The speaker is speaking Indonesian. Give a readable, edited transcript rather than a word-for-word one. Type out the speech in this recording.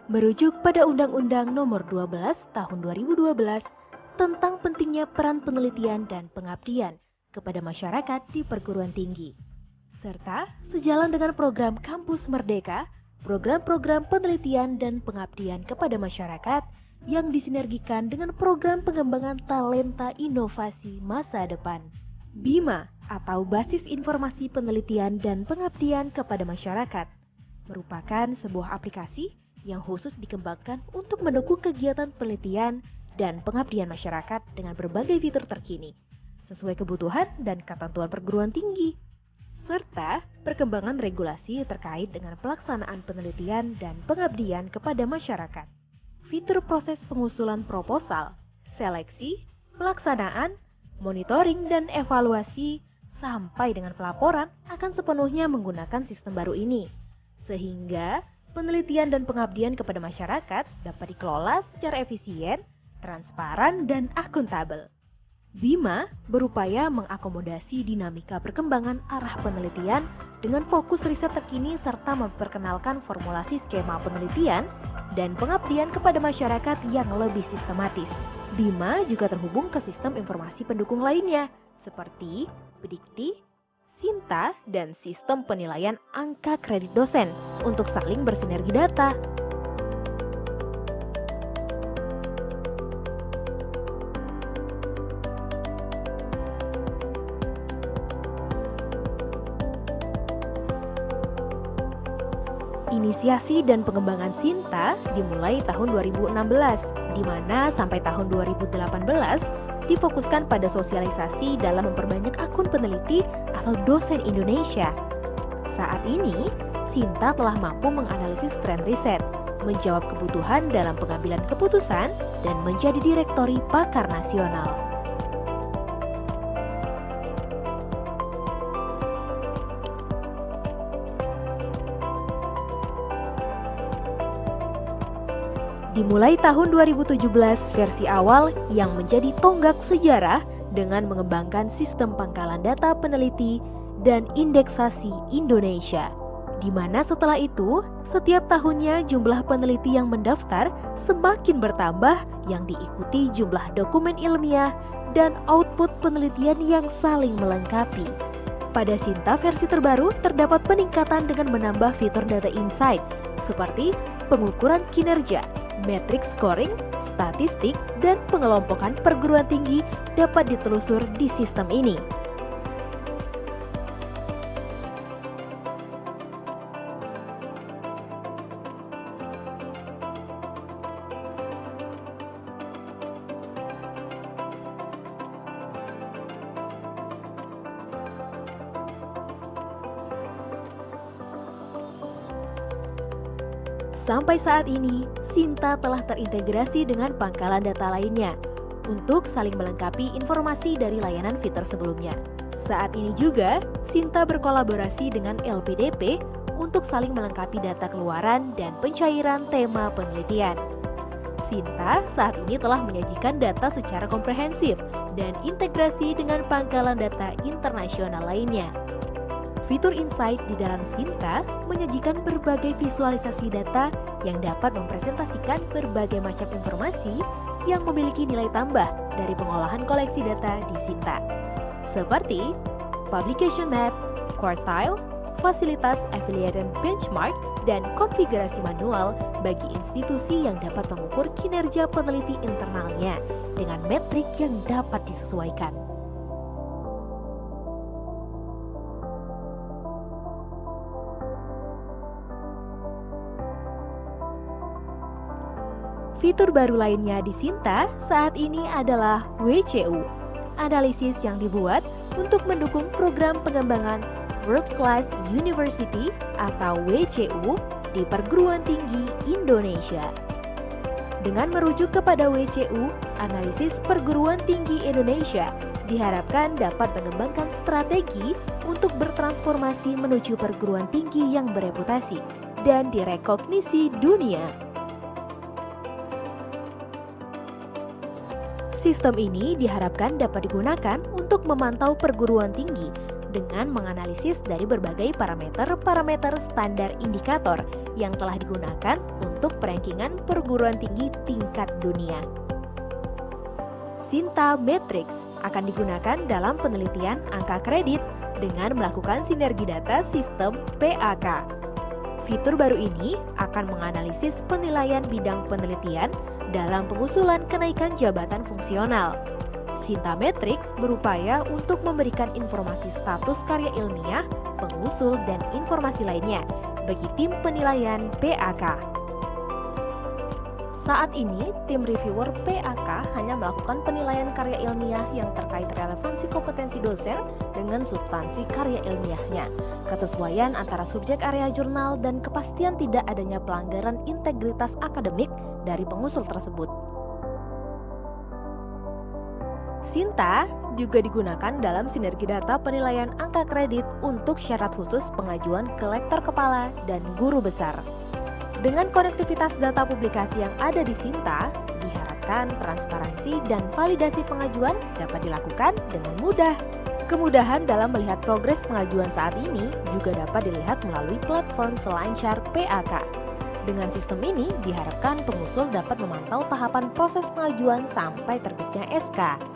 Merujuk pada Undang-Undang Nomor 12 Tahun 2012 tentang pentingnya peran penelitian dan pengabdian kepada masyarakat di perguruan tinggi, serta sejalan dengan program Kampus Merdeka, program-program penelitian dan pengabdian kepada masyarakat yang disinergikan dengan program pengembangan talenta inovasi masa depan. BIMA atau Basis Informasi Penelitian dan Pengabdian kepada Masyarakat merupakan sebuah aplikasi yang khusus dikembangkan untuk mendukung kegiatan penelitian dan pengabdian masyarakat dengan berbagai fitur terkini, sesuai kebutuhan dan ketentuan perguruan tinggi, serta perkembangan regulasi terkait dengan pelaksanaan penelitian dan pengabdian kepada masyarakat. Fitur proses pengusulan proposal, seleksi, pelaksanaan, monitoring, dan evaluasi sampai dengan pelaporan akan sepenuhnya menggunakan sistem baru ini, sehingga penelitian dan pengabdian kepada masyarakat dapat dikelola secara efisien, transparan, dan akuntabel. BIMA berupaya mengakomodasi dinamika perkembangan arah penelitian dengan fokus riset terkini serta memperkenalkan formulasi skema penelitian dan pengabdian kepada masyarakat yang lebih sistematis. BIMA juga terhubung ke sistem informasi pendukung lainnya seperti Bdikti, Sinta, dan sistem penilaian angka kredit dosen untuk saling bersinergi data. Inisiasi dan pengembangan Sinta dimulai tahun 2016, di mana sampai tahun 2018 difokuskan pada sosialisasi dalam memperbanyak akun peneliti atau dosen Indonesia. Saat ini, Sinta telah mampu menganalisis tren riset, menjawab kebutuhan dalam pengambilan keputusan, dan menjadi direktori pakar nasional. Dimulai tahun 2017 versi awal yang menjadi tonggak sejarah dengan mengembangkan sistem pangkalan data peneliti dan indeksasi Indonesia. Di mana setelah itu, setiap tahunnya jumlah peneliti yang mendaftar semakin bertambah yang diikuti jumlah dokumen ilmiah dan output penelitian yang saling melengkapi. Pada Sinta versi terbaru terdapat peningkatan dengan menambah fitur data insight seperti pengukuran kinerja, metrik scoring, statistik, dan pengelompokan perguruan tinggi dapat ditelusur di sistem ini. Sampai saat ini, Sinta telah terintegrasi dengan pangkalan data lainnya untuk saling melengkapi informasi dari layanan fitur sebelumnya. Saat ini juga, Sinta berkolaborasi dengan LPDP untuk saling melengkapi data keluaran dan pencairan tema penelitian. Sinta saat ini telah menyajikan data secara komprehensif dan integrasi dengan pangkalan data internasional lainnya. Fitur Insight di dalam Sinta menyajikan berbagai visualisasi data yang dapat mempresentasikan berbagai macam informasi yang memiliki nilai tambah dari pengolahan koleksi data di Sinta, seperti publication map, quartile, fasilitas affiliated benchmark, dan konfigurasi manual bagi institusi yang dapat mengukur kinerja peneliti internalnya dengan metrik yang dapat disesuaikan. Fitur baru lainnya di Sinta saat ini adalah WCU, analisis yang dibuat untuk mendukung program pengembangan World Class University atau WCU di perguruan tinggi Indonesia. Dengan merujuk kepada WCU, analisis perguruan tinggi Indonesia diharapkan dapat mengembangkan strategi untuk bertransformasi menuju perguruan tinggi yang bereputasi dan direkognisi dunia. Sistem ini diharapkan dapat digunakan untuk memantau perguruan tinggi dengan menganalisis dari berbagai parameter standar indikator yang telah digunakan untuk perankingan perguruan tinggi tingkat dunia. Sinta Matrix akan digunakan dalam penelitian angka kredit dengan melakukan sinergi data sistem PAK. Fitur baru ini akan menganalisis penilaian bidang penelitian dalam pengusulan kenaikan jabatan fungsional. Sinta Matrix berupaya untuk memberikan informasi status karya ilmiah, pengusul, dan informasi lainnya bagi tim penilaian PAK. Saat ini, tim reviewer PAK hanya melakukan penilaian karya ilmiah yang terkait relevansi kompetensi dosen dengan substansi karya ilmiahnya, kesesuaian antara subjek area jurnal, dan kepastian tidak adanya pelanggaran integritas akademik dari pengusul tersebut. Sinta juga digunakan dalam sinergi data penilaian angka kredit untuk syarat khusus pengajuan ke lektor kepala dan guru besar. Dengan konektivitas data publikasi yang ada di Sinta, diharapkan transparansi dan validasi pengajuan dapat dilakukan dengan mudah. Kemudahan dalam melihat progres pengajuan saat ini juga dapat dilihat melalui platform selancar PAK. Dengan sistem ini, diharapkan pengusul dapat memantau tahapan proses pengajuan sampai terbitnya SK.